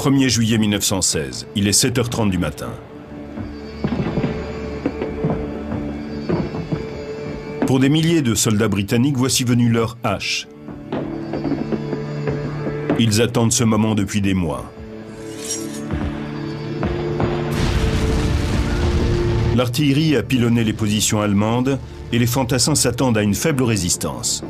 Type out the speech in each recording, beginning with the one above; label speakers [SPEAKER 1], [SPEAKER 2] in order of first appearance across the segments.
[SPEAKER 1] 1er juillet 1916, il est 7h30 du matin. Pour des milliers de soldats britanniques, voici venue leur hache. Ils attendent ce moment depuis des mois. L'artillerie a pilonné les positions allemandes et les fantassins s'attendent à une faible résistance.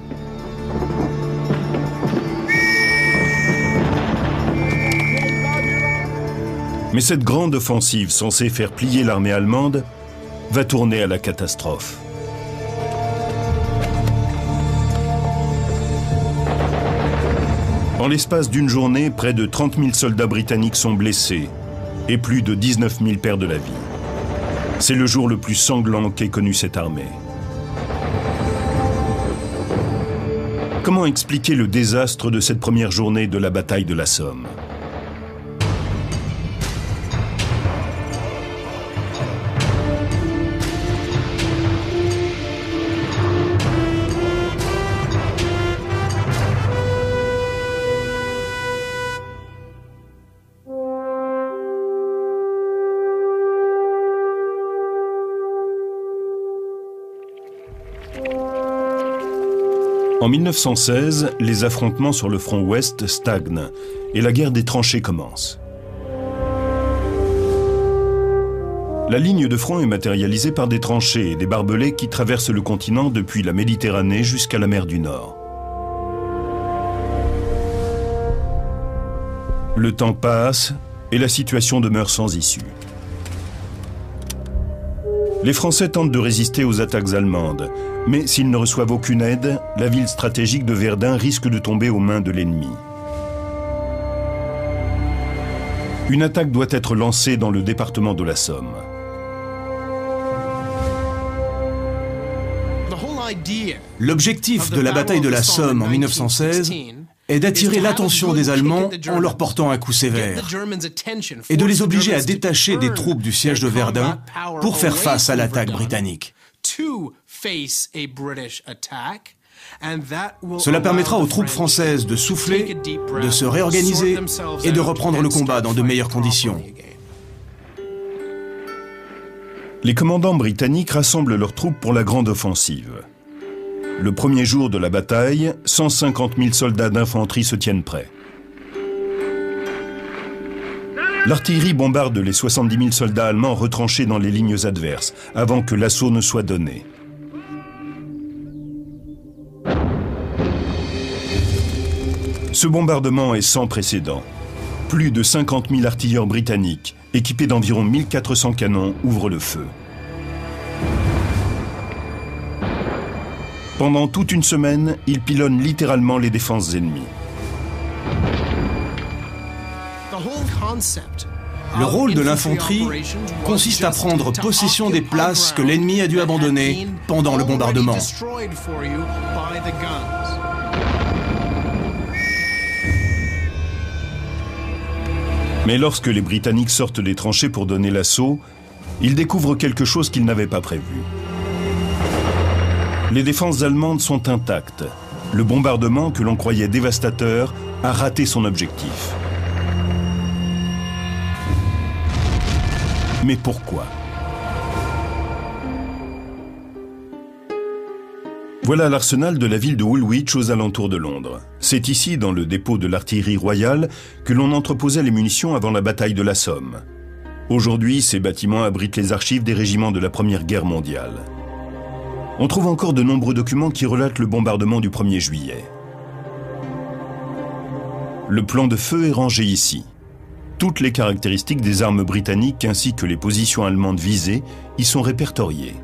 [SPEAKER 1] Mais cette grande offensive censée faire plier l'armée allemande va tourner à la catastrophe. En l'espace d'une journée, près de 30 000 soldats britanniques sont blessés et plus de 19 000 perdent la vie. C'est le jour le plus sanglant qu'ait connu cette armée. Comment expliquer le désastre de cette première journée de la bataille de la Somme ? En 1916, les affrontements sur le front ouest stagnent et la guerre des tranchées commence. La ligne de front est matérialisée par des tranchées et des barbelés qui traversent le continent depuis la Méditerranée jusqu'à la mer du Nord. Le temps passe et la situation demeure sans issue. Les Français tentent de résister aux attaques allemandes, mais s'ils ne reçoivent aucune aide, la ville stratégique de Verdun risque de tomber aux mains de l'ennemi. Une attaque doit être lancée dans le département de la Somme.
[SPEAKER 2] L'objectif de la bataille de la Somme en 1916 est d'attirer l'attention des Allemands en leur portant un coup sévère et de les obliger à détacher des troupes du siège de Verdun pour faire face à l'attaque britannique. Cela permettra aux troupes françaises de souffler, de se réorganiser et de reprendre le combat dans de meilleures conditions.
[SPEAKER 1] Les commandants britanniques rassemblent leurs troupes pour la grande offensive. Le premier jour de la bataille, 150 000 soldats d'infanterie se tiennent prêts. L'artillerie bombarde les 70 000 soldats allemands retranchés dans les lignes adverses, avant que l'assaut ne soit donné. Ce bombardement est sans précédent. Plus de 50 000 artilleurs britanniques, équipés d'environ 1400 canons, ouvrent le feu. Pendant toute une semaine, ils pilonnent littéralement les défenses ennemies.
[SPEAKER 2] Le rôle de l'infanterie consiste à prendre possession des places que l'ennemi a dû abandonner pendant le bombardement.
[SPEAKER 1] Mais lorsque les Britanniques sortent des tranchées pour donner l'assaut, ils découvrent quelque chose qu'ils n'avaient pas prévu. Les défenses allemandes sont intactes. Le bombardement, que l'on croyait dévastateur, a raté son objectif. Mais pourquoi ? Voilà l'arsenal de la ville de Woolwich aux alentours de Londres. C'est ici, dans le dépôt de l'artillerie royale, que l'on entreposait les munitions avant la bataille de la Somme. Aujourd'hui, ces bâtiments abritent les archives des régiments de la Première Guerre mondiale. On trouve encore de nombreux documents qui relatent le bombardement du 1er juillet. Le plan de feu est rangé ici. Toutes les caractéristiques des armes britanniques ainsi que les positions allemandes visées y sont répertoriées.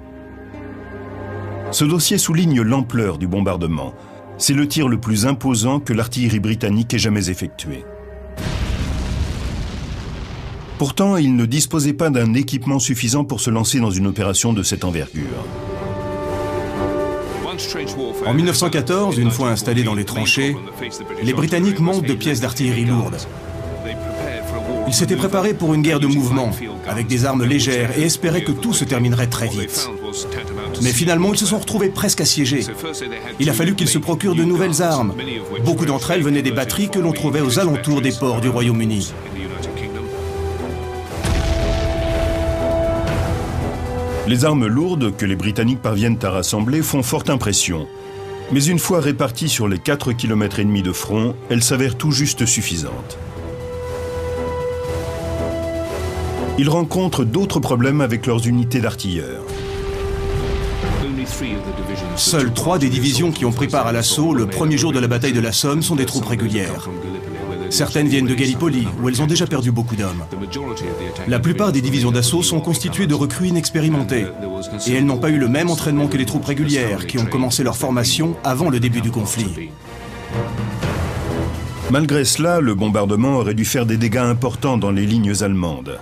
[SPEAKER 1] Ce dossier souligne l'ampleur du bombardement. C'est le tir le plus imposant que l'artillerie britannique ait jamais effectué. Pourtant, il ne disposait pas d'un équipement suffisant pour se lancer dans une opération de cette envergure.
[SPEAKER 2] En 1914, une fois installés dans les tranchées, les Britanniques manquent de pièces d'artillerie lourdes. Ils s'étaient préparés pour une guerre de mouvement, avec des armes légères, et espéraient que tout se terminerait très vite. Mais finalement, ils se sont retrouvés presque assiégés. Il a fallu qu'ils se procurent de nouvelles armes. Beaucoup d'entre elles venaient des batteries que l'on trouvait aux alentours des ports du Royaume-Uni.
[SPEAKER 1] Les armes lourdes que les Britanniques parviennent à rassembler font forte impression. Mais une fois réparties sur les 4,5 km de front, elles s'avèrent tout juste suffisantes. Ils rencontrent d'autres problèmes avec leurs unités d'artilleurs.
[SPEAKER 2] Seules 3 des divisions qui ont pris part à l'assaut le premier jour de la bataille de la Somme sont des troupes régulières. Certaines viennent de Gallipoli, où elles ont déjà perdu beaucoup d'hommes. La plupart des divisions d'assaut sont constituées de recrues inexpérimentées. Et elles n'ont pas eu le même entraînement que les troupes régulières, qui ont commencé leur formation avant le début du conflit.
[SPEAKER 1] Malgré cela, le bombardement aurait dû faire des dégâts importants dans les lignes allemandes.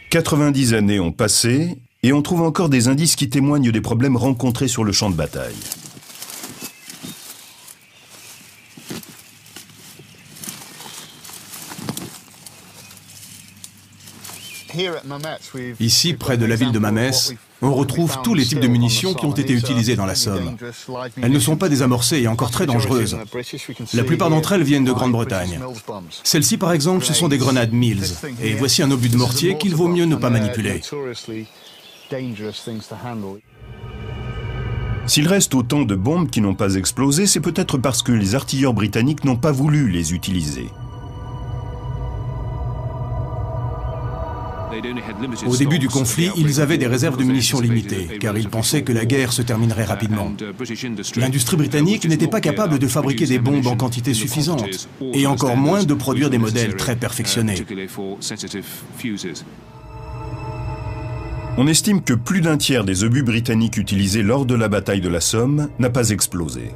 [SPEAKER 1] « 90 années ont passé et on trouve encore des indices qui témoignent des problèmes rencontrés sur le champ de bataille.
[SPEAKER 2] Ici, près de la ville de Mamès, on retrouve tous les types de munitions qui ont été utilisées dans la Somme. Elles ne sont pas désamorcées et encore très dangereuses. La plupart d'entre elles viennent de Grande-Bretagne. Celles-ci, par exemple, ce sont des grenades Mills. Et voici un obus de mortier qu'il vaut mieux ne pas manipuler.
[SPEAKER 1] S'il reste autant de bombes qui n'ont pas explosé, c'est peut-être parce que les artilleurs britanniques n'ont pas voulu les utiliser.
[SPEAKER 2] Au début du conflit, ils avaient des réserves de munitions limitées, car ils pensaient que la guerre se terminerait rapidement. L'industrie britannique n'était pas capable de fabriquer des bombes en quantité suffisante, et encore moins de produire des modèles très perfectionnés.
[SPEAKER 1] On estime que plus d'un tiers des obus britanniques utilisés lors de la bataille de la Somme n'a pas explosé.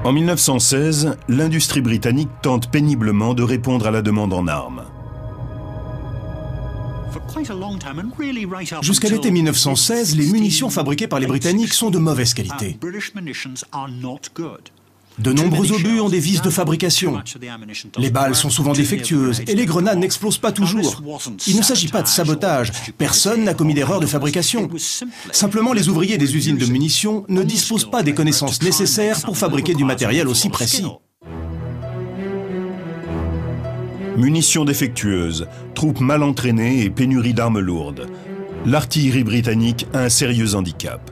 [SPEAKER 1] En 1916, l'industrie britannique tente péniblement de répondre à la demande en armes.
[SPEAKER 2] Jusqu'à l'été 1916, les munitions fabriquées par les Britanniques sont de mauvaise qualité. De nombreux obus ont des vices de fabrication. Les balles sont souvent défectueuses et les grenades n'explosent pas toujours. Il ne s'agit pas de sabotage. Personne n'a commis d'erreur de fabrication. Simplement, les ouvriers des usines de munitions ne disposent pas des connaissances nécessaires pour fabriquer du matériel aussi précis.
[SPEAKER 1] Munitions défectueuses, troupes mal entraînées et pénurie d'armes lourdes. L'artillerie britannique a un sérieux handicap.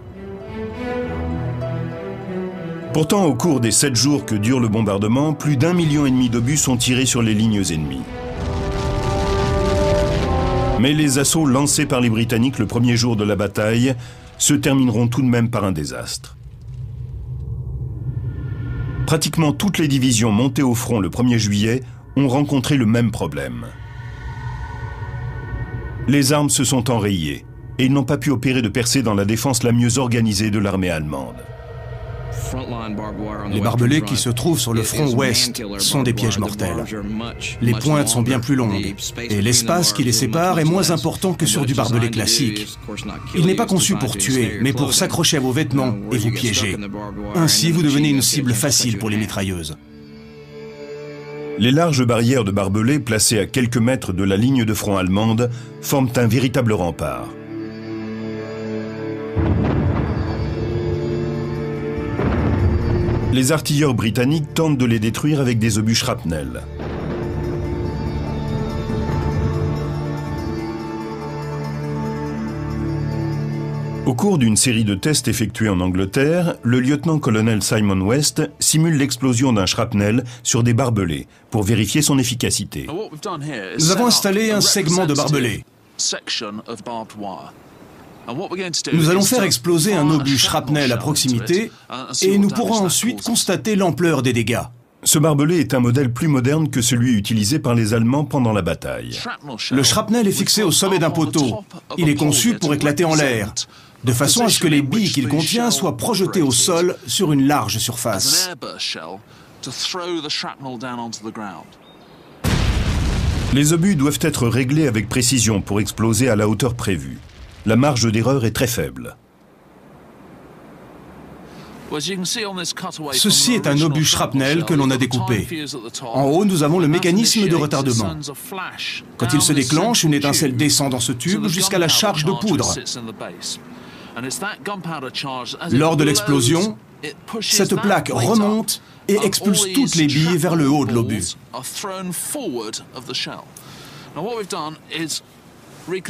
[SPEAKER 1] Pourtant, au cours des 7 jours que dure le bombardement, plus d'1,5 million d'obus sont tirés sur les lignes ennemies. Mais les assauts lancés par les Britanniques le premier jour de la bataille se termineront tout de même par un désastre. Pratiquement toutes les divisions montées au front le 1er juillet ont rencontré le même problème. Les armes se sont enrayées et ils n'ont pas pu opérer de percée dans la défense la mieux organisée de l'armée allemande.
[SPEAKER 2] Les barbelés qui se trouvent sur le front ouest sont des pièges mortels. Les pointes sont bien plus longues et l'espace qui les sépare est moins important que sur du barbelé classique. Il n'est pas conçu pour tuer, mais pour s'accrocher à vos vêtements et vous piéger. Ainsi, vous devenez une cible facile pour les mitrailleuses.
[SPEAKER 1] Les larges barrières de barbelés placées à quelques mètres de la ligne de front allemande forment un véritable rempart. Les artilleurs britanniques tentent de les détruire avec des obus shrapnel. Au cours d'une série de tests effectués en Angleterre, le lieutenant-colonel Simon West simule l'explosion d'un shrapnel sur des barbelés pour vérifier son efficacité.
[SPEAKER 2] Nous avons installé un segment de barbelé. Nous allons faire exploser un obus shrapnel à proximité et nous pourrons ensuite constater l'ampleur des dégâts.
[SPEAKER 1] Ce barbelé est un modèle plus moderne que celui utilisé par les Allemands pendant la bataille.
[SPEAKER 2] Le shrapnel est fixé au sommet d'un poteau. Il est conçu pour éclater en l'air, de façon à ce que les billes qu'il contient soient projetées au sol sur une large surface.
[SPEAKER 1] Les obus doivent être réglés avec précision pour exploser à la hauteur prévue. La marge d'erreur est très faible.
[SPEAKER 2] Ceci est un obus shrapnel que l'on a découpé. En haut, nous avons le mécanisme de retardement. Quand il se déclenche, une étincelle descend dans ce tube jusqu'à la charge de poudre. Lors de l'explosion, cette plaque remonte et expulse toutes les billes vers le haut de l'obus.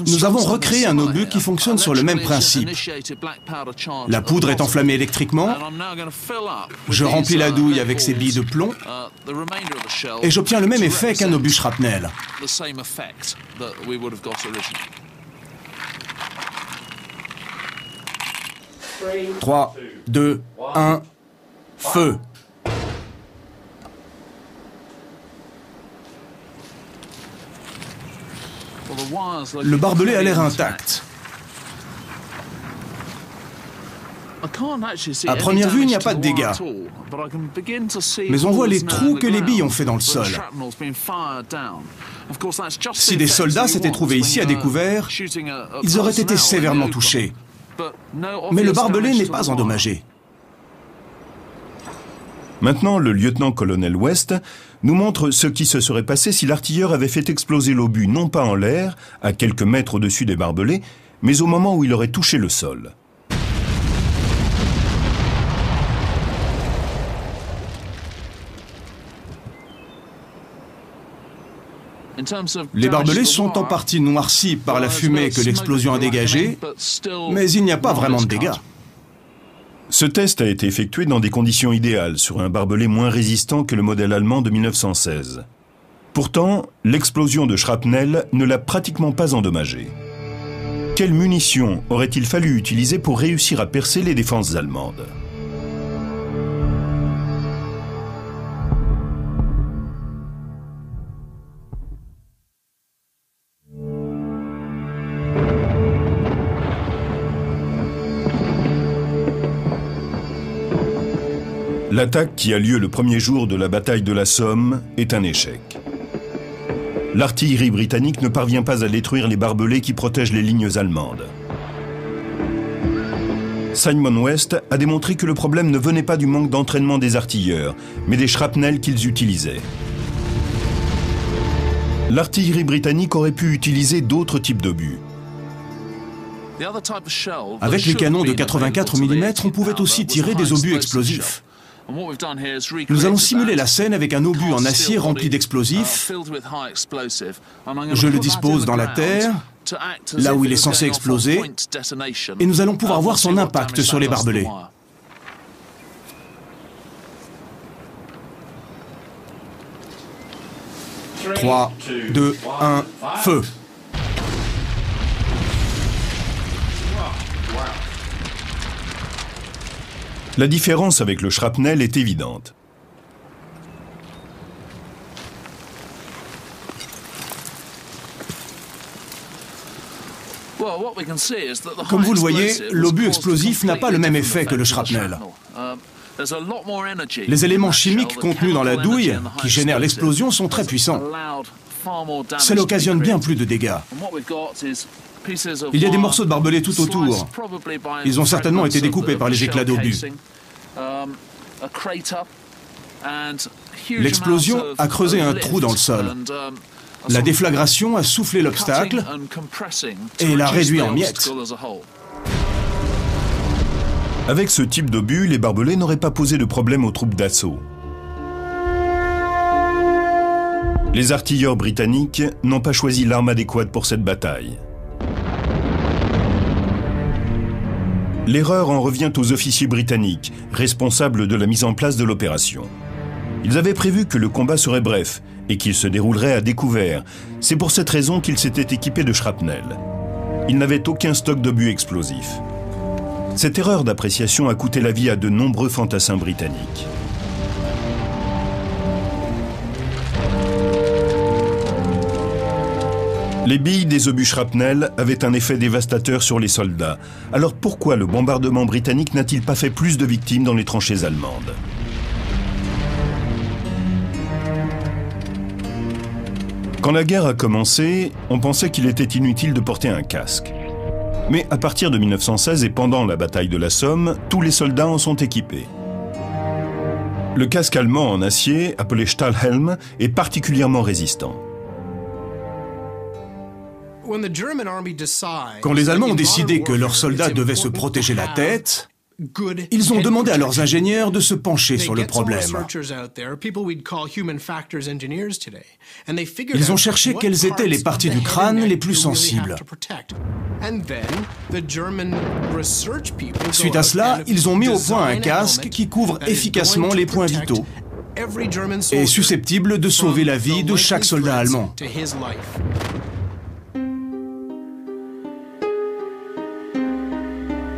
[SPEAKER 2] Nous avons recréé un obus qui fonctionne sur le même principe. La poudre est enflammée électriquement, je remplis la douille avec ces billes de plomb et j'obtiens le même effet qu'un obus shrapnel. 3, 2, 1, feu! Le barbelé a l'air intact. À première vue, il n'y a pas de dégâts. Mais on voit les trous que les billes ont fait dans le sol. Si des soldats s'étaient trouvés ici à découvert, ils auraient été sévèrement touchés. Mais le barbelé n'est pas endommagé.
[SPEAKER 1] Maintenant, le lieutenant-colonel West nous montre ce qui se serait passé si l'artilleur avait fait exploser l'obus non pas en l'air, à quelques mètres au-dessus des barbelés, mais au moment où il aurait touché le sol. Les barbelés sont en partie noircis par la fumée que l'explosion a dégagée, mais il n'y a pas vraiment de dégâts. Ce test a été effectué dans des conditions idéales, sur un barbelé moins résistant que le modèle allemand de 1916. Pourtant, l'explosion de shrapnel ne l'a pratiquement pas endommagé. Quelles munitions aurait-il fallu utiliser pour réussir à percer les défenses allemandes ? L'attaque qui a lieu le premier jour de la bataille de la Somme est un échec. L'artillerie britannique ne parvient pas à détruire les barbelés qui protègent les lignes allemandes. Simon West a démontré que le problème ne venait pas du manque d'entraînement des artilleurs, mais des shrapnels qu'ils utilisaient. L'artillerie britannique aurait pu utiliser d'autres types d'obus.
[SPEAKER 2] Avec les canons de 84 mm, on pouvait aussi tirer des obus explosifs. Nous allons simuler la scène avec un obus en acier rempli d'explosifs. Je le dispose dans la terre, là où il est censé exploser, et nous allons pouvoir voir son impact sur les barbelés. « 3, 2, 1, feu !»
[SPEAKER 1] La différence avec le shrapnel est évidente.
[SPEAKER 2] Comme vous le voyez, l'obus explosif n'a pas le même effet que le shrapnel. Les éléments chimiques contenus dans la douille, qui génèrent l'explosion, sont très puissants. Cela occasionne bien plus de dégâts. Il y a des morceaux de barbelés tout autour. Ils ont certainement été découpés par les éclats d'obus. L'explosion a creusé un trou dans le sol. La déflagration a soufflé l'obstacle et l'a réduit en miettes.
[SPEAKER 1] Avec ce type d'obus, les barbelés n'auraient pas posé de problème aux troupes d'assaut. Les artilleurs britanniques n'ont pas choisi l'arme adéquate pour cette bataille. L'erreur en revient aux officiers britanniques, responsables de la mise en place de l'opération. Ils avaient prévu que le combat serait bref et qu'il se déroulerait à découvert. C'est pour cette raison qu'ils s'étaient équipés de shrapnel. Ils n'avaient aucun stock d'obus explosifs. Cette erreur d'appréciation a coûté la vie à de nombreux fantassins britanniques. Les billes des obus shrapnel avaient un effet dévastateur sur les soldats. Alors pourquoi le bombardement britannique n'a-t-il pas fait plus de victimes dans les tranchées allemandes? Quand la guerre a commencé, on pensait qu'il était inutile de porter un casque. Mais à partir de 1916 et pendant la bataille de la Somme, tous les soldats en sont équipés. Le casque allemand en acier, appelé Stahlhelm, est particulièrement résistant.
[SPEAKER 2] Quand les Allemands ont décidé que leurs soldats devaient se protéger la tête, ils ont demandé à leurs ingénieurs de se pencher sur le problème. Ils ont cherché quelles étaient les parties du crâne les plus sensibles. Suite à cela, ils ont mis au point un casque qui couvre efficacement les points vitaux et est susceptible de sauver la vie de chaque soldat allemand.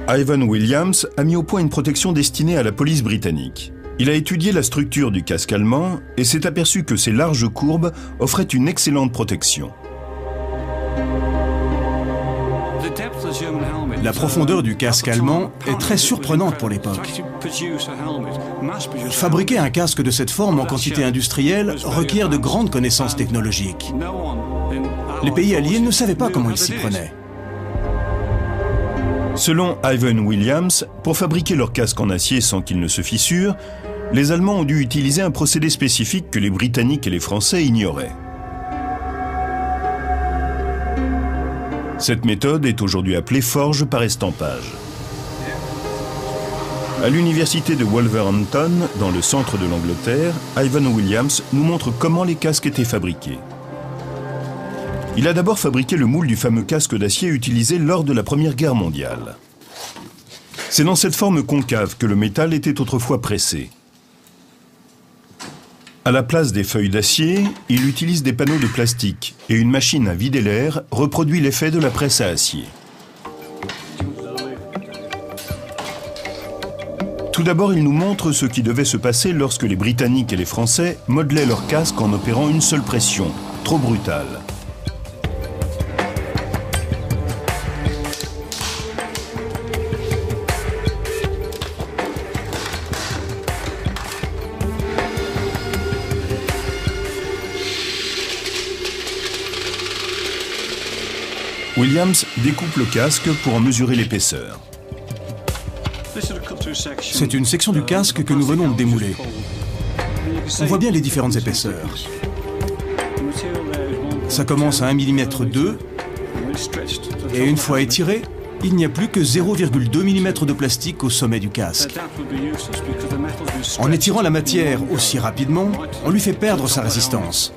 [SPEAKER 1] Ivan Williams a mis au point une protection destinée à la police britannique. Il a étudié la structure du casque allemand et s'est aperçu que ses larges courbes offraient une excellente protection.
[SPEAKER 2] La profondeur du casque allemand est très surprenante pour l'époque. Fabriquer un casque de cette forme en quantité industrielle requiert de grandes connaissances technologiques. Les pays alliés ne savaient pas comment ils s'y prenaient.
[SPEAKER 1] Selon Ivan Williams, pour fabriquer leur casque en acier sans qu'il ne se fissure, les Allemands ont dû utiliser un procédé spécifique que les Britanniques et les Français ignoraient. Cette méthode est aujourd'hui appelée forge par estampage. À l'université de Wolverhampton, dans le centre de l'Angleterre, Ivan Williams nous montre comment les casques étaient fabriqués. Il a d'abord fabriqué le moule du fameux casque d'acier utilisé lors de la Première Guerre mondiale. C'est dans cette forme concave que le métal était autrefois pressé. À la place des feuilles d'acier, il utilise des panneaux de plastique et une machine à vider l'air reproduit l'effet de la presse à acier. Tout d'abord, il nous montre ce qui devait se passer lorsque les Britanniques et les Français modelaient leur casque en opérant une seule pression, trop brutale. Williams découpe le casque pour en mesurer l'épaisseur.
[SPEAKER 2] C'est une section du casque que nous venons de démouler. On voit bien les différentes épaisseurs. Ça commence à 1,2 mm et une fois étiré, il n'y a plus que 0,2 mm de plastique au sommet du casque. En étirant la matière aussi rapidement, on lui fait perdre sa résistance.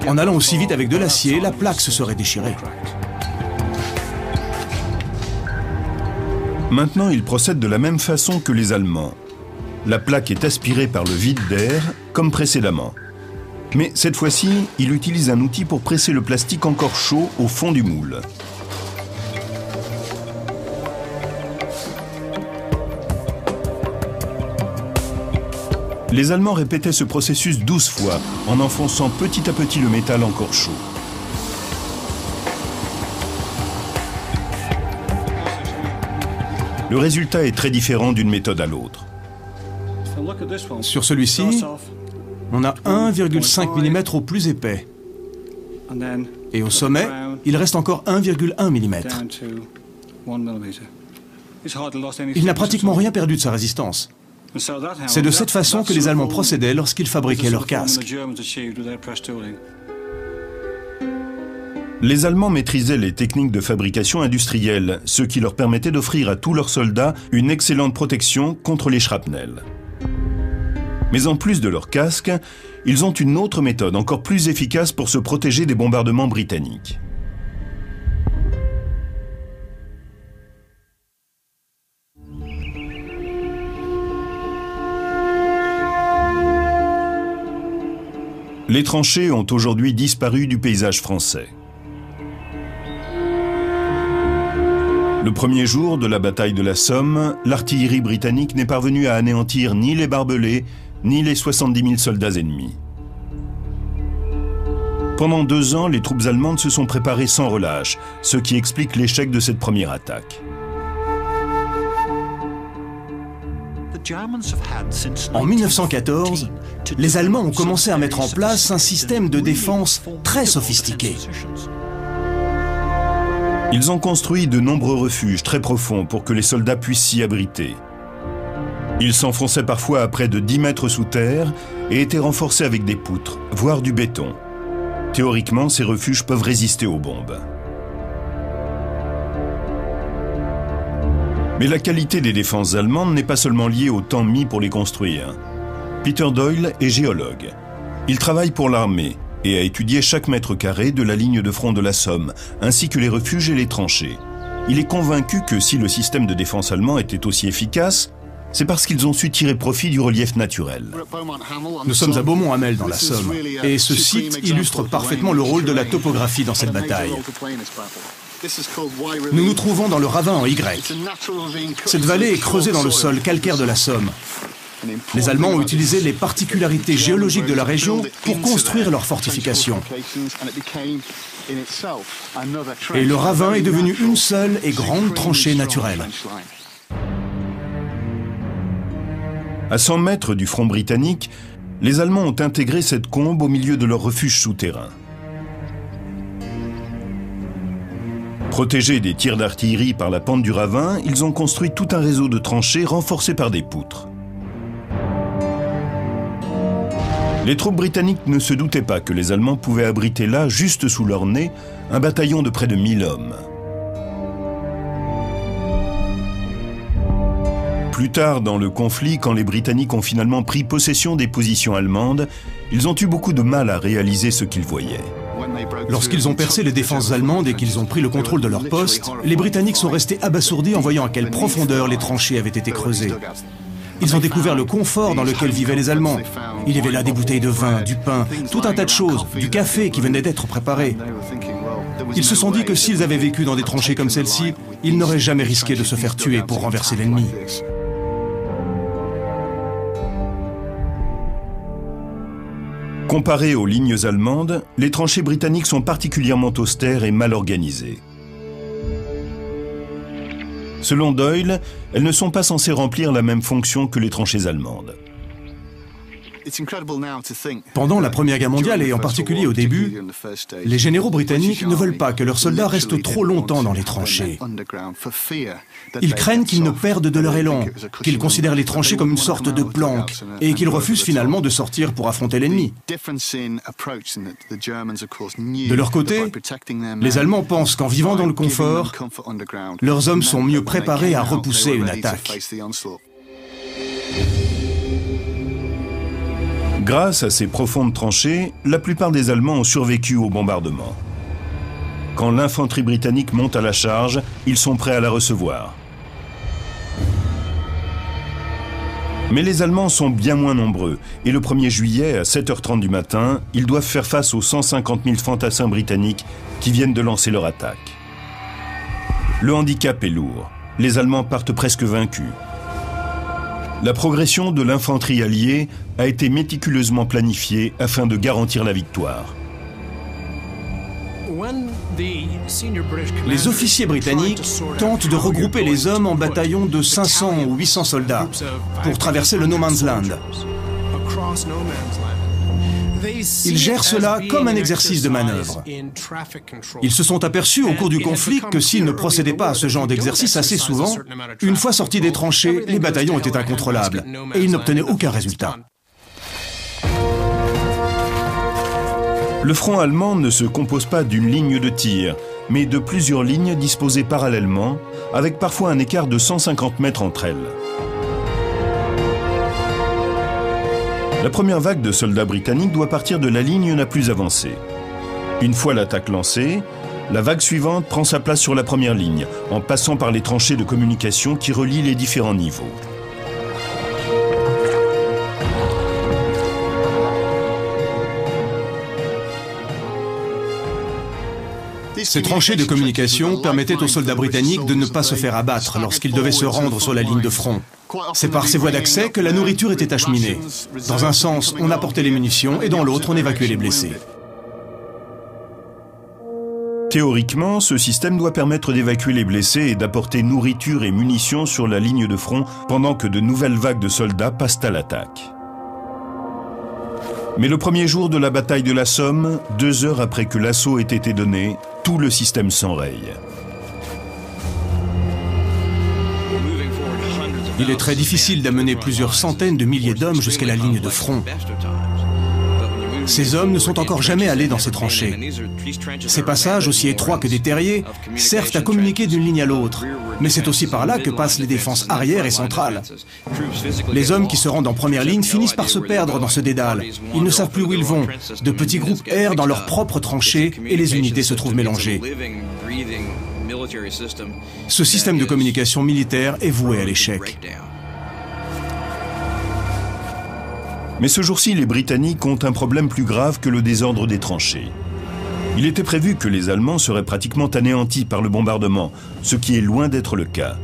[SPEAKER 2] En allant aussi vite avec de l'acier, la plaque se serait déchirée.
[SPEAKER 1] Maintenant, il procède de la même façon que les Allemands. La plaque est aspirée par le vide d'air, comme précédemment. Mais cette fois-ci, il utilise un outil pour presser le plastique encore chaud au fond du moule. Les Allemands répétaient ce processus 12 fois, en enfonçant petit à petit le métal encore chaud. Le résultat est très différent d'une méthode à l'autre.
[SPEAKER 2] Sur celui-ci, on a 1,5 mm au plus épais. Et au sommet, il reste encore 1,1 mm. Il n'a pratiquement rien perdu de sa résistance. C'est de cette façon que les Allemands procédaient lorsqu'ils fabriquaient leurs casques.
[SPEAKER 1] Les Allemands maîtrisaient les techniques de fabrication industrielle, ce qui leur permettait d'offrir à tous leurs soldats une excellente protection contre les shrapnels. Mais en plus de leurs casques, ils ont une autre méthode encore plus efficace pour se protéger des bombardements britanniques. Les tranchées ont aujourd'hui disparu du paysage français. Le premier jour de la bataille de la Somme, l'artillerie britannique n'est parvenue à anéantir ni les barbelés, ni les 70 000 soldats ennemis. Pendant 2 ans, les troupes allemandes se sont préparées sans relâche, ce qui explique l'échec de cette première attaque.
[SPEAKER 2] En 1914, les Allemands ont commencé à mettre en place un système de défense très sophistiqué.
[SPEAKER 1] Ils ont construit de nombreux refuges très profonds pour que les soldats puissent s'y abriter. Ils s'enfonçaient parfois à près de 10 mètres sous terre et étaient renforcés avec des poutres, voire du béton. Théoriquement, ces refuges peuvent résister aux bombes. Mais la qualité des défenses allemandes n'est pas seulement liée au temps mis pour les construire. Peter Doyle est géologue. Il travaille pour l'armée et a étudié chaque mètre carré de la ligne de front de la Somme, ainsi que les refuges et les tranchées. Il est convaincu que si le système de défense allemand était aussi efficace, c'est parce qu'ils ont su tirer profit du relief naturel.
[SPEAKER 2] Nous sommes à Beaumont-Hamel dans la Somme, et ce site illustre parfaitement le rôle de la topographie dans cette bataille. Nous nous trouvons dans le ravin en Y. Cette vallée est creusée dans le sol calcaire de la Somme. Les Allemands ont utilisé les particularités géologiques de la région pour construire leurs fortifications. Et le ravin est devenu une seule et grande tranchée naturelle.
[SPEAKER 1] À 100 mètres du front britannique, les Allemands ont intégré cette combe au milieu de leur refuge souterrain. Protégés des tirs d'artillerie par la pente du ravin, ils ont construit tout un réseau de tranchées renforcées par des poutres. Les troupes britanniques ne se doutaient pas que les Allemands pouvaient abriter là, juste sous leur nez, un bataillon de près de 1000 hommes. Plus tard dans le conflit, quand les Britanniques ont finalement pris possession des positions allemandes, ils ont eu beaucoup de mal à réaliser ce qu'ils voyaient.
[SPEAKER 2] Lorsqu'ils ont percé les défenses allemandes et qu'ils ont pris le contrôle de leur poste, les Britanniques sont restés abasourdis en voyant à quelle profondeur les tranchées avaient été creusées. Ils ont découvert le confort dans lequel vivaient les Allemands. Il y avait là des bouteilles de vin, du pain, tout un tas de choses, du café qui venait d'être préparé. Ils se sont dit que s'ils avaient vécu dans des tranchées comme celle-ci, ils n'auraient jamais risqué de se faire tuer pour renverser l'ennemi.
[SPEAKER 1] Comparées aux lignes allemandes, les tranchées britanniques sont particulièrement austères et mal organisées. Selon Doyle, elles ne sont pas censées remplir la même fonction que les tranchées allemandes.
[SPEAKER 2] Pendant la Première Guerre mondiale, et en particulier au début, les généraux britanniques ne veulent pas que leurs soldats restent trop longtemps dans les tranchées. Ils craignent qu'ils ne perdent de leur élan, qu'ils considèrent les tranchées comme une sorte de planque, et qu'ils refusent finalement de sortir pour affronter l'ennemi. De leur côté, les Allemands pensent qu'en vivant dans le confort, leurs hommes sont mieux préparés à repousser une attaque.
[SPEAKER 1] Grâce à ces profondes tranchées, la plupart des Allemands ont survécu au bombardement. Quand l'infanterie britannique monte à la charge, ils sont prêts à la recevoir. Mais les Allemands sont bien moins nombreux, et le 1er juillet, à 7h30 du matin, ils doivent faire face aux 150 000 fantassins britanniques qui viennent de lancer leur attaque. Le handicap est lourd. Les Allemands partent presque vaincus. La progression de l'infanterie alliée a été méticuleusement planifiée afin de garantir la victoire.
[SPEAKER 2] Les officiers britanniques tentent de regrouper les hommes en bataillons de 500 ou 800 soldats pour traverser le No Man's Land. Ils gèrent cela comme un exercice de manœuvre. Ils se sont aperçus au cours du conflit que s'ils ne procédaient pas à ce genre d'exercice assez souvent, une fois sortis des tranchées, les bataillons étaient incontrôlables et ils n'obtenaient aucun résultat.
[SPEAKER 1] Le front allemand ne se compose pas d'une ligne de tir, mais de plusieurs lignes disposées parallèlement, avec parfois un écart de 150 mètres entre elles. La première vague de soldats britanniques doit partir de la ligne la plus avancée. Une fois l'attaque lancée, la vague suivante prend sa place sur la première ligne, en passant par les tranchées de communication qui relient les différents niveaux.
[SPEAKER 2] Ces tranchées de communication permettaient aux soldats britanniques de ne pas se faire abattre lorsqu'ils devaient se rendre sur la ligne de front. C'est par ces voies d'accès que la nourriture était acheminée. Dans un sens, on apportait les munitions et dans l'autre, on évacuait les blessés.
[SPEAKER 1] Théoriquement, ce système doit permettre d'évacuer les blessés et d'apporter nourriture et munitions sur la ligne de front pendant que de nouvelles vagues de soldats passent à l'attaque. Mais le premier jour de la bataille de la Somme, 2 heures après que l'assaut ait été donné, tout le système s'enraye.
[SPEAKER 2] Il est très difficile d'amener plusieurs centaines de milliers d'hommes jusqu'à la ligne de front. Ces hommes ne sont encore jamais allés dans ces tranchées. Ces passages, aussi étroits que des terriers, servent à communiquer d'une ligne à l'autre. Mais c'est aussi par là que passent les défenses arrière et centrales. Les hommes qui se rendent en première ligne finissent par se perdre dans ce dédale. Ils ne savent plus où ils vont. De petits groupes errent dans leurs propres tranchées et les unités se trouvent mélangées. Ce système de communication militaire est voué à l'échec.
[SPEAKER 1] Mais ce jour-ci, les Britanniques ont un problème plus grave que le désordre des tranchées. Il était prévu que les Allemands seraient pratiquement anéantis par le bombardement, ce qui est loin d'être le cas.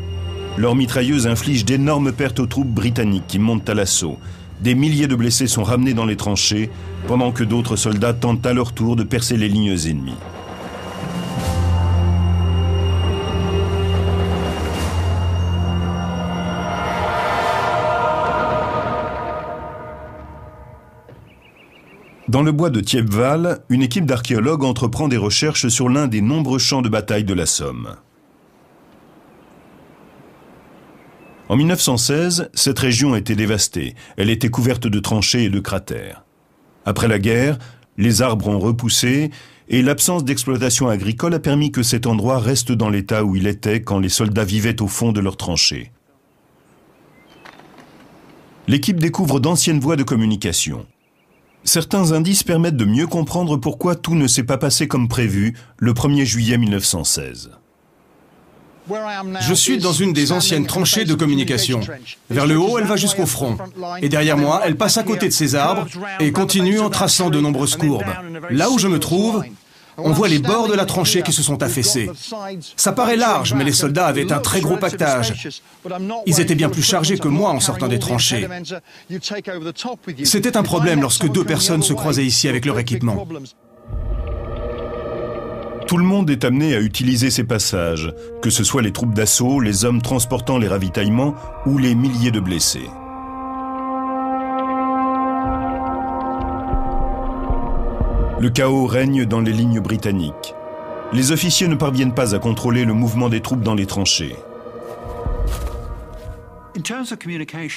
[SPEAKER 1] Leurs mitrailleuses infligent d'énormes pertes aux troupes britanniques qui montent à l'assaut. Des milliers de blessés sont ramenés dans les tranchées, pendant que d'autres soldats tentent à leur tour de percer les lignes ennemies. Dans le bois de Thiepval, une équipe d'archéologues entreprend des recherches sur l'un des nombreux champs de bataille de la Somme. En 1916, cette région était dévastée. Elle était couverte de tranchées et de cratères. Après la guerre, les arbres ont repoussé et l'absence d'exploitation agricole a permis que cet endroit reste dans l'état où il était quand les soldats vivaient au fond de leurs tranchées. L'équipe découvre d'anciennes voies de communication. Certains indices permettent de mieux comprendre pourquoi tout ne s'est pas passé comme prévu le 1er juillet 1916.
[SPEAKER 2] Je suis dans une des anciennes tranchées de communication. Vers le haut, elle va jusqu'au front. Et derrière moi, elle passe à côté de ces arbres et continue en traçant de nombreuses courbes. Là où je me trouve, on voit les bords de la tranchée qui se sont affaissés. Ça paraît large, mais les soldats avaient un très gros pactage. Ils étaient bien plus chargés que moi en sortant des tranchées. C'était un problème lorsque deux personnes se croisaient ici avec leur équipement.
[SPEAKER 1] Tout le monde est amené à utiliser ces passages, que ce soit les troupes d'assaut, les hommes transportant les ravitaillements ou les milliers de blessés. Le chaos règne dans les lignes britanniques. Les officiers ne parviennent pas à contrôler le mouvement des troupes dans les tranchées.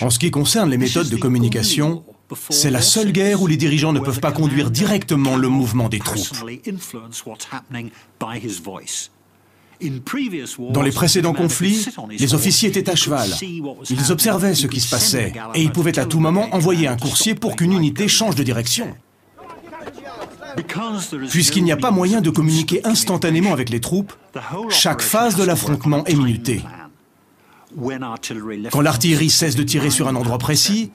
[SPEAKER 2] En ce qui concerne les méthodes de communication, c'est la seule guerre où les dirigeants ne peuvent pas conduire directement le mouvement des troupes. Dans les précédents conflits, les officiers étaient à cheval. Ils observaient ce qui se passait et ils pouvaient à tout moment envoyer un coursier pour qu'une unité change de direction. Puisqu'il n'y a pas moyen de communiquer instantanément avec les troupes, chaque phase de l'affrontement est minutée. Quand l'artillerie cesse de tirer sur un endroit précis,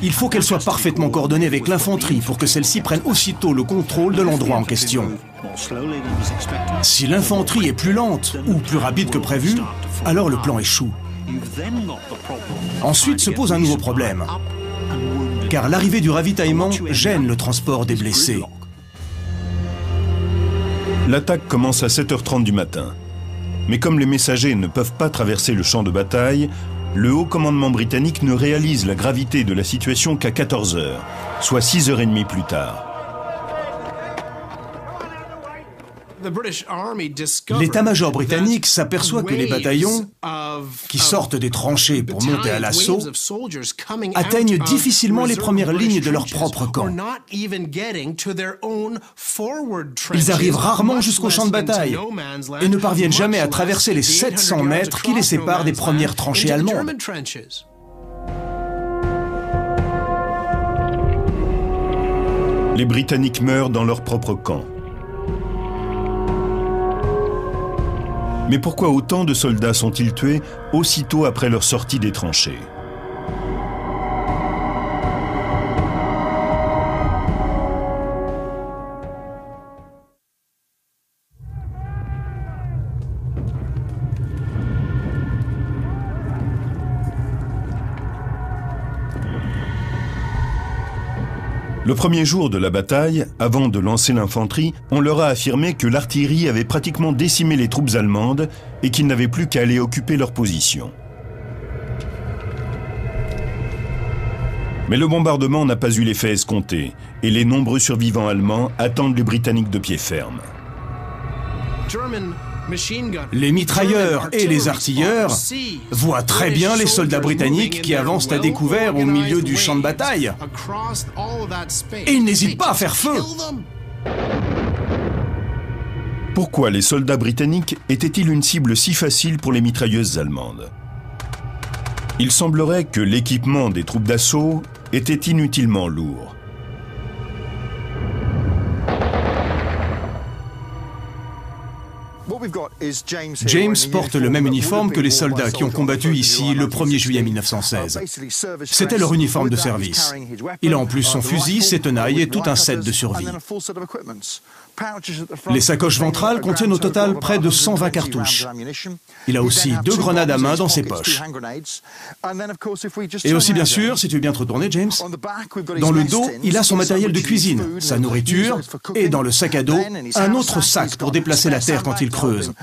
[SPEAKER 2] il faut qu'elle soit parfaitement coordonnée avec l'infanterie pour que celle-ci prenne aussitôt le contrôle de l'endroit en question. Si l'infanterie est plus lente ou plus rapide que prévu, alors le plan échoue. Ensuite se pose un nouveau problème, car l'arrivée du ravitaillement gêne le transport des blessés.
[SPEAKER 1] L'attaque commence à 7h30 du matin. Mais comme les messagers ne peuvent pas traverser le champ de bataille, le haut commandement britannique ne réalise la gravité de la situation qu'à 14h, soit 6h30 plus tard.
[SPEAKER 2] L'état-major britannique s'aperçoit que les bataillons, qui sortent des tranchées pour monter à l'assaut, atteignent difficilement les premières lignes de leur propre camp. Ils arrivent rarement jusqu'au champ de bataille et ne parviennent jamais à traverser les 700 mètres qui les séparent des premières tranchées allemandes.
[SPEAKER 1] Les Britanniques meurent dans leur propre camp. Mais pourquoi autant de soldats sont-ils tués aussitôt après leur sortie des tranchées ? Le premier jour de la bataille, avant de lancer l'infanterie, on leur a affirmé que l'artillerie avait pratiquement décimé les troupes allemandes et qu'ils n'avaient plus qu'à aller occuper leur position. Mais le bombardement n'a pas eu l'effet escompté et les nombreux survivants allemands attendent les Britanniques de pied ferme.
[SPEAKER 2] Les mitrailleurs et les artilleurs voient très bien les soldats britanniques qui avancent à découvert au milieu du champ de bataille. Et ils n'hésitent pas à faire feu.
[SPEAKER 1] Pourquoi les soldats britanniques étaient-ils une cible si facile pour les mitrailleuses allemandes? Il semblerait que l'équipement des troupes d'assaut était inutilement lourd.
[SPEAKER 2] James porte le même uniforme que les soldats qui ont combattu ici le 1er juillet 1916. C'était leur uniforme de service. Il a en plus son fusil, ses tenailles et tout un set de survie. Les sacoches ventrales contiennent au total près de 120 cartouches. Il a aussi 2 grenades à main dans ses poches. Et aussi, bien sûr, si tu veux bien te retourner, James, dans le dos, il a son matériel de cuisine, sa nourriture, et dans le sac à dos, un autre sac pour déplacer la terre quand il creuse,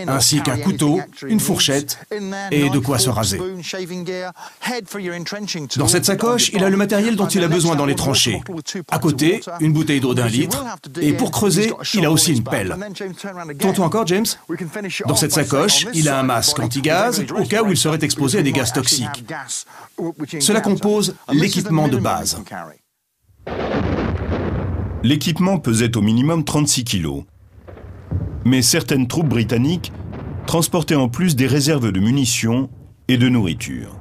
[SPEAKER 2] ainsi qu'un couteau, une fourchette et de quoi se raser. Dans cette sacoche, il a le matériel dont il a besoin dans les tranchées. À côté, une bouteille d'eau d'1 litre, et pour creuser, il a aussi une pelle. Tourne-toi encore, James. Dans cette sacoche, il a un masque anti-gaz au cas où il serait exposé à des gaz toxiques. Cela compose l'équipement de base.
[SPEAKER 1] L'équipement pesait au minimum 36 kilos. Mais certaines troupes britanniques transportaient en plus des réserves de munitions et de nourriture.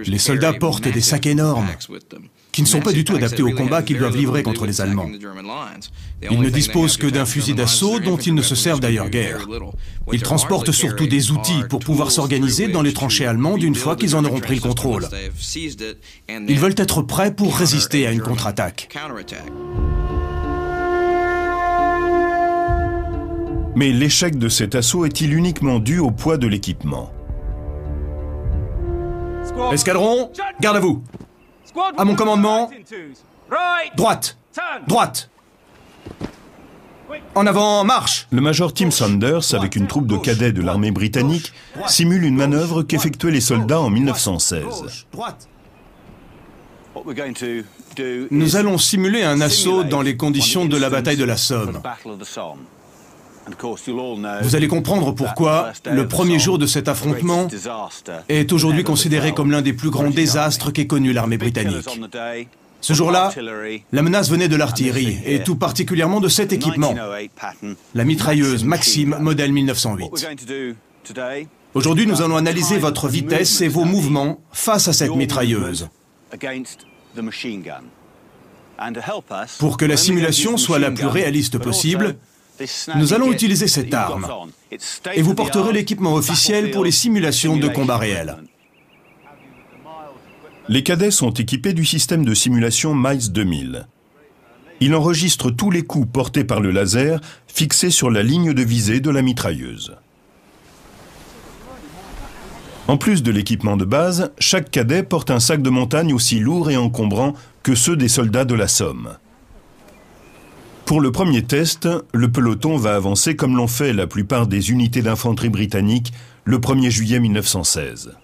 [SPEAKER 2] Les soldats portent des sacs énormes qui ne sont pas du tout adaptés au combat qu'ils doivent livrer contre les Allemands. Ils ne disposent que d'un fusil d'assaut dont ils ne se servent d'ailleurs guère. Ils transportent surtout des outils pour pouvoir s'organiser dans les tranchées allemandes une fois qu'ils en auront pris le contrôle. Ils veulent être prêts pour résister à une contre-attaque.
[SPEAKER 1] Mais l'échec de cet assaut est-il uniquement dû au poids de l'équipement?
[SPEAKER 2] Escadron, garde à vous. À mon commandement, droite, droite. En avant, marche.
[SPEAKER 1] Le major Tim Saunders, avec une troupe de cadets de l'armée britannique, simule une manœuvre qu'effectuaient les soldats en 1916.
[SPEAKER 2] Nous allons simuler un assaut dans les conditions de la bataille de la Somme. Vous allez comprendre pourquoi le premier jour de cet affrontement est aujourd'hui considéré comme l'un des plus grands désastres qu'ait connu l'armée britannique. Ce jour-là, la menace venait de l'artillerie, et tout particulièrement de cet équipement, la mitrailleuse Maxim modèle 1908. Aujourd'hui, nous allons analyser votre vitesse et vos mouvements face à cette mitrailleuse. Pour que la simulation soit la plus réaliste possible, nous allons utiliser cette arme, et vous porterez l'équipement officiel pour les simulations de combat réels.
[SPEAKER 1] Les cadets sont équipés du système de simulation Miles 2000. Il enregistre tous les coups portés par le laser fixé sur la ligne de visée de la mitrailleuse. En plus de l'équipement de base, chaque cadet porte un sac de montagne aussi lourd et encombrant que ceux des soldats de la Somme. Pour le premier test, le peloton va avancer comme l'ont fait la plupart des unités d'infanterie britanniques le 1er juillet 1916.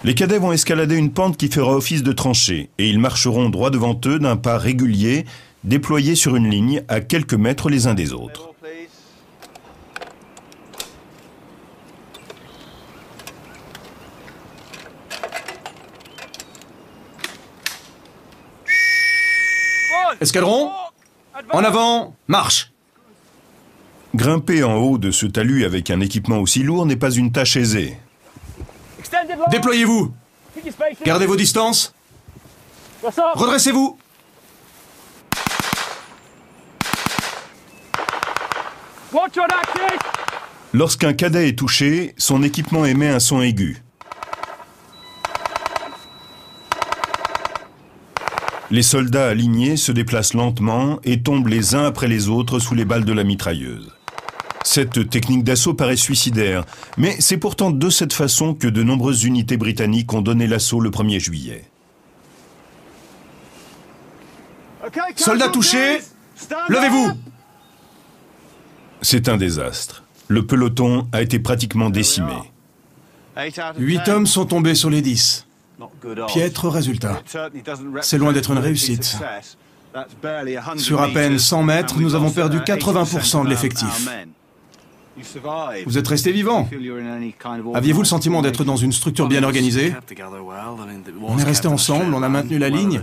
[SPEAKER 1] Les cadets vont escalader une pente qui fera office de tranchée et ils marcheront droit devant eux d'un pas régulier, déployés sur une ligne à quelques mètres les uns des autres.
[SPEAKER 2] Escadron, en avant, marche.
[SPEAKER 1] Grimper en haut de ce talus avec un équipement aussi lourd n'est pas une tâche aisée.
[SPEAKER 2] Déployez-vous. Gardez vos distances. Redressez-vous.
[SPEAKER 1] Lorsqu'un cadet est touché, son équipement émet un son aigu. Les soldats alignés se déplacent lentement et tombent les uns après les autres sous les balles de la mitrailleuse. Cette technique d'assaut paraît suicidaire, mais c'est pourtant de cette façon que de nombreuses unités britanniques ont donné l'assaut le 1er juillet.
[SPEAKER 2] Soldats touchés, levez-vous.
[SPEAKER 1] C'est un désastre. Le peloton a été pratiquement décimé.
[SPEAKER 2] 8 hommes sont tombés sur les 10. Piètre résultat. C'est loin d'être une réussite. Sur à peine 100 mètres, nous avons perdu 80% de l'effectif. Vous êtes resté vivant. Aviez-vous le sentiment d'être dans une structure bien organisée? On est resté ensemble, on a maintenu la ligne.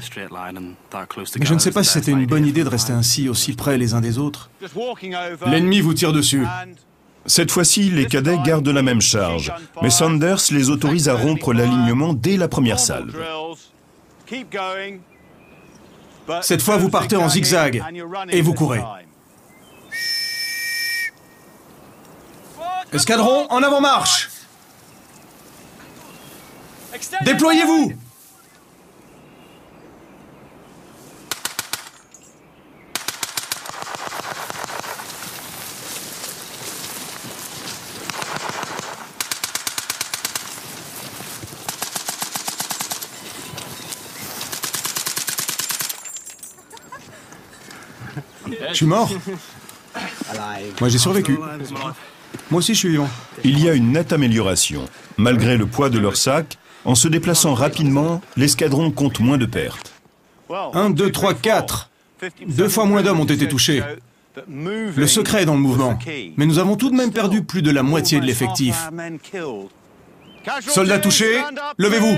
[SPEAKER 2] Mais je ne sais pas si c'était une bonne idée de rester ainsi, aussi près les uns des autres. L'ennemi vous tire dessus.
[SPEAKER 1] Cette fois-ci, les cadets gardent la même charge, mais Sanders les autorise à rompre l'alignement dès la première salve.
[SPEAKER 2] Cette fois, vous partez en zigzag et vous courez. Escadron, en avant-marche! Déployez-vous! Je suis mort. Moi, j'ai survécu. Moi aussi, je suis vivant.
[SPEAKER 1] Il y a une nette amélioration. Malgré le poids de leur sac, en se déplaçant rapidement, l'escadron compte moins de pertes.
[SPEAKER 2] 1, 2, 3, 4. 2 fois moins d'hommes ont été touchés. Le secret est dans le mouvement. Mais nous avons tout de même perdu plus de la moitié de l'effectif. Soldats touchés, levez-vous.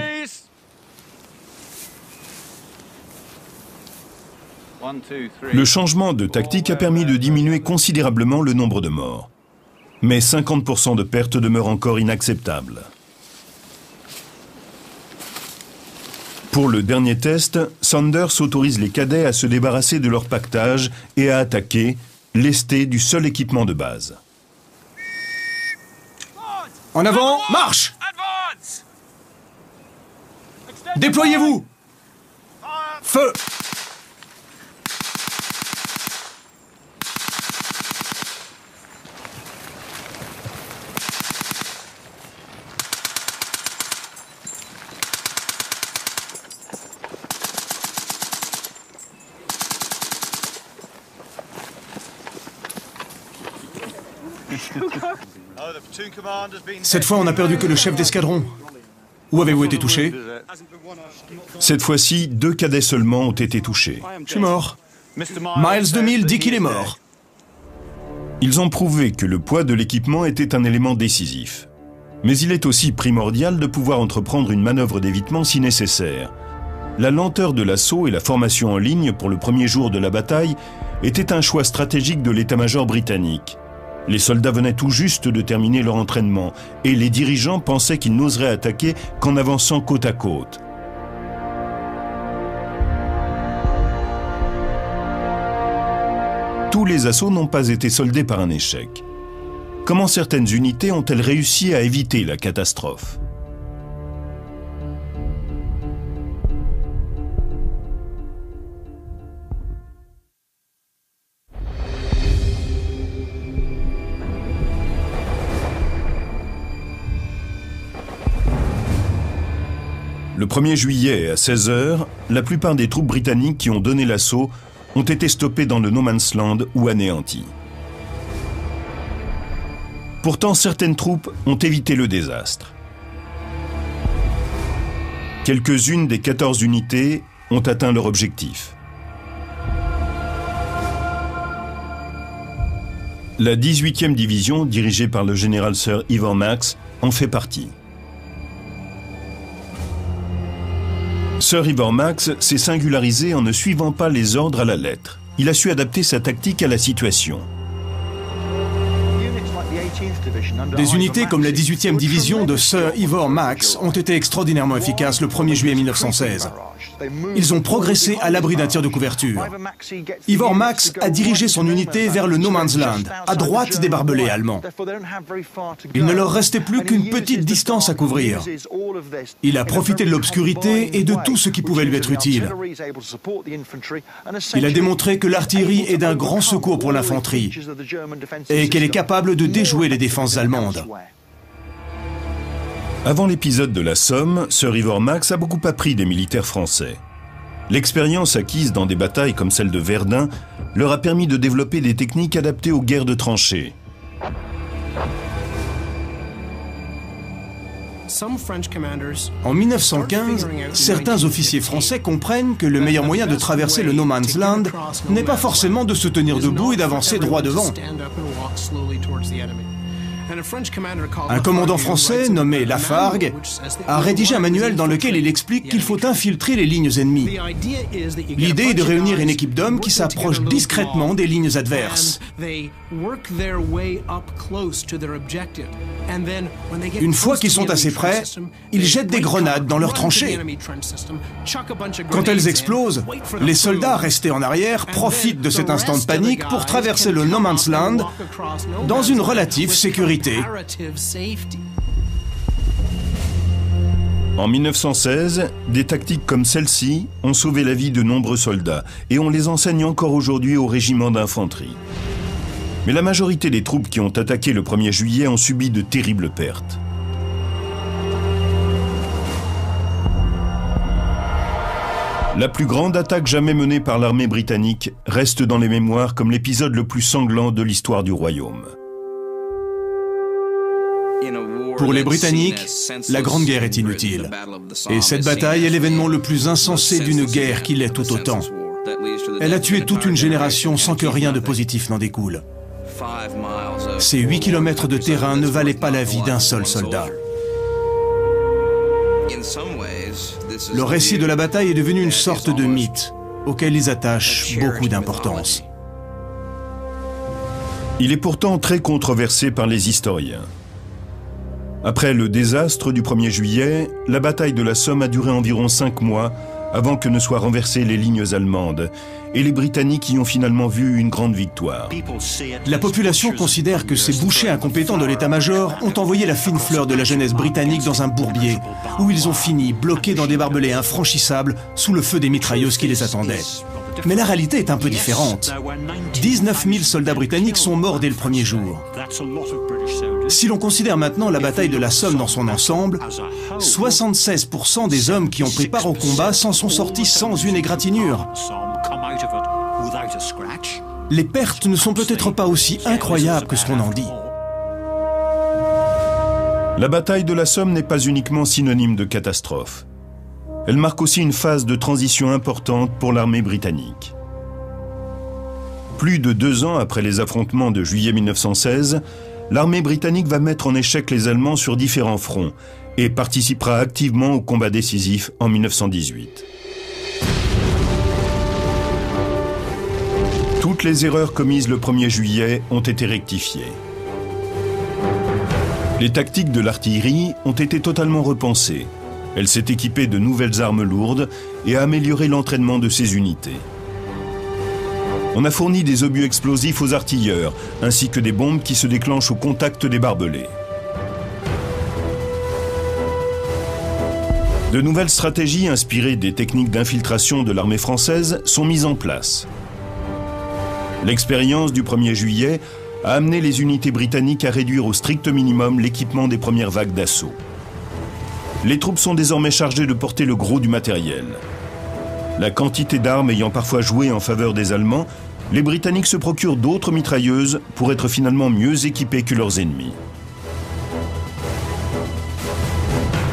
[SPEAKER 1] Le changement de tactique a permis de diminuer considérablement le nombre de morts. Mais 50% de pertes demeurent encore inacceptables. Pour le dernier test, Sanders autorise les cadets à se débarrasser de leur pactage et à attaquer, lestés du seul équipement de base.
[SPEAKER 2] En avant, marche! Déployez-vous! Feu! Cette fois, on n'a perdu que le chef d'escadron. Où avez-vous été touché?
[SPEAKER 1] Cette fois-ci, 2 cadets seulement ont été touchés.
[SPEAKER 2] Je suis mort. Miles 2000 dit qu'il est mort.
[SPEAKER 1] Ils ont prouvé que le poids de l'équipement était un élément décisif. Mais il est aussi primordial de pouvoir entreprendre une manœuvre d'évitement si nécessaire. La lenteur de l'assaut et la formation en ligne pour le premier jour de la bataille étaient un choix stratégique de l'état-major britannique. Les soldats venaient tout juste de terminer leur entraînement et les dirigeants pensaient qu'ils n'oseraient attaquer qu'en avançant côte à côte. Tous les assauts n'ont pas été soldés par un échec. Comment certaines unités ont-elles réussi à éviter la catastrophe ? Le 1er juillet à 16 h, la plupart des troupes britanniques qui ont donné l'assaut ont été stoppées dans le No Man's Land ou anéanties. Pourtant, certaines troupes ont évité le désastre. Quelques-unes des 14 unités ont atteint leur objectif. La 18e division, dirigée par le général Sir Ivor Max, en fait partie. Sir Ivor Max s'est singularisé en ne suivant pas les ordres à la lettre. Il a su adapter sa tactique à la situation.
[SPEAKER 2] Des unités comme la 18e division de Sir Ivor Max ont été extraordinairement efficaces le 1er juillet 1916. Ils ont progressé à l'abri d'un tir de couverture. Ivor Max a dirigé son unité vers le No Man's Land, à droite des barbelés allemands. Il ne leur restait plus qu'une petite distance à couvrir. Il a profité de l'obscurité et de tout ce qui pouvait lui être utile. Il a démontré que l'artillerie est d'un grand secours pour l'infanterie et qu'elle est capable de déjouer les défenses allemandes.
[SPEAKER 1] Avant l'épisode de la Somme, Sir Ivor Max a beaucoup appris des militaires français. L'expérience acquise dans des batailles comme celle de Verdun leur a permis de développer des techniques adaptées aux guerres de tranchées.
[SPEAKER 2] En 1915, certains officiers français comprennent que le meilleur moyen de traverser le No Man's Land n'est pas forcément de se tenir debout et d'avancer droit devant. Un commandant français nommé Lafargue a rédigé un manuel dans lequel il explique qu'il faut infiltrer les lignes ennemies. L'idée est de réunir une équipe d'hommes qui s'approchent discrètement des lignes adverses. Une fois qu'ils sont assez près, ils jettent des grenades dans leurs tranchées. Quand elles explosent, les soldats restés en arrière profitent de cet instant de panique pour traverser le No Man's Land dans une relative sécurité.
[SPEAKER 1] En 1916, des tactiques comme celle-ci ont sauvé la vie de nombreux soldats et on les enseigne encore aujourd'hui au régiment d'infanterie. Mais la majorité des troupes qui ont attaqué le 1er juillet ont subi de terribles pertes. La plus grande attaque jamais menée par l'armée britannique reste dans les mémoires comme l'épisode le plus sanglant de l'histoire du royaume.
[SPEAKER 2] Pour les Britanniques, la Grande Guerre est inutile. Et cette bataille est l'événement le plus insensé d'une guerre qui l'est tout autant. Elle a tué toute une génération sans que rien de positif n'en découle. Ces 8 kilomètres de terrain ne valaient pas la vie d'un seul soldat. Le récit de la bataille est devenu une sorte de mythe, auquel ils attachent beaucoup d'importance.
[SPEAKER 1] Il est pourtant très controversé par les historiens. Après le désastre du 1er juillet, la bataille de la Somme a duré environ 5 mois avant que ne soient renversées les lignes allemandes, et les Britanniques y ont finalement vu une grande victoire.
[SPEAKER 2] La population considère que ces bouchers incompétents de l'état-major ont envoyé la fine fleur de la jeunesse britannique dans un bourbier, où ils ont fini bloqués dans des barbelés infranchissables sous le feu des mitrailleuses qui les attendaient. Mais la réalité est un peu différente. 19 000 soldats britanniques sont morts dès le premier jour. Si l'on considère maintenant la bataille de la Somme dans son ensemble, 76% des hommes qui ont pris part au combat s'en sont sortis sans une égratignure. Les pertes ne sont peut-être pas aussi incroyables que ce qu'on en dit.
[SPEAKER 1] La bataille de la Somme n'est pas uniquement synonyme de catastrophe. Elle marque aussi une phase de transition importante pour l'armée britannique. Plus de 2 ans après les affrontements de juillet 1916, l'armée britannique va mettre en échec les Allemands sur différents fronts et participera activement au combat décisif en 1918. Toutes les erreurs commises le 1er juillet ont été rectifiées. Les tactiques de l'artillerie ont été totalement repensées. Elle s'est équipée de nouvelles armes lourdes et a amélioré l'entraînement de ses unités. On a fourni des obus explosifs aux artilleurs, ainsi que des bombes qui se déclenchent au contact des barbelés. De nouvelles stratégies inspirées des techniques d'infiltration de l'armée française sont mises en place. L'expérience du 1er juillet a amené les unités britanniques à réduire au strict minimum l'équipement des premières vagues d'assaut. Les troupes sont désormais chargées de porter le gros du matériel. La quantité d'armes ayant parfois joué en faveur des Allemands, les Britanniques se procurent d'autres mitrailleuses pour être finalement mieux équipés que leurs ennemis.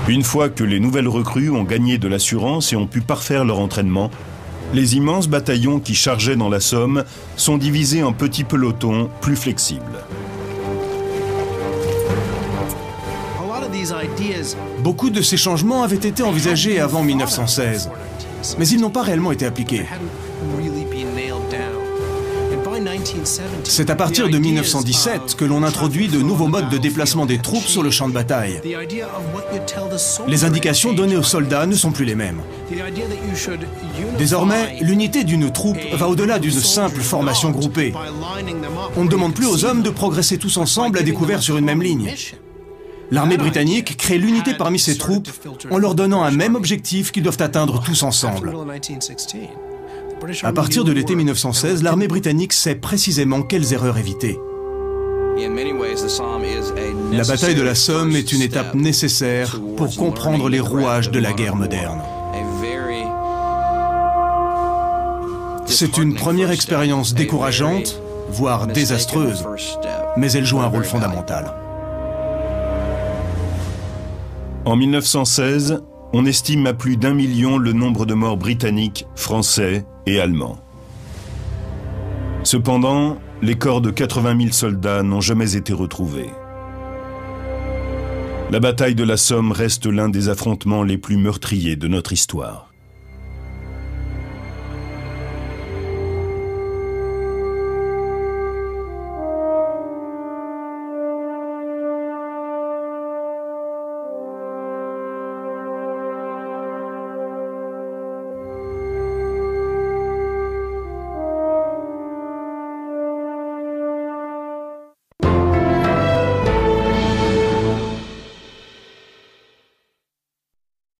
[SPEAKER 1] Une fois que les nouvelles recrues ont gagné de l'assurance et ont pu parfaire leur entraînement, les immenses bataillons qui chargeaient dans la Somme sont divisés en petits pelotons plus flexibles.
[SPEAKER 2] Beaucoup de ces changements avaient été envisagés avant 1916, mais ils n'ont pas réellement été appliqués. C'est à partir de 1917 que l'on introduit de nouveaux modes de déplacement des troupes sur le champ de bataille. Les indications données aux soldats ne sont plus les mêmes. Désormais, l'unité d'une troupe va au-delà d'une simple formation groupée. On ne demande plus aux hommes de progresser tous ensemble à découvert sur une même ligne. L'armée britannique crée l'unité parmi ses troupes en leur donnant un même objectif qu'ils doivent atteindre tous ensemble. À partir de l'été 1916, l'armée britannique sait précisément quelles erreurs éviter. La bataille de la Somme est une étape nécessaire pour comprendre les rouages de la guerre moderne. C'est une première expérience décourageante, voire désastreuse, mais elle joue un rôle fondamental.
[SPEAKER 1] En 1916, on estime à plus d'1 million le nombre de morts britanniques, français et allemands. Cependant, les corps de 80 000 soldats n'ont jamais été retrouvés. La bataille de la Somme reste l'un des affrontements les plus meurtriers de notre histoire.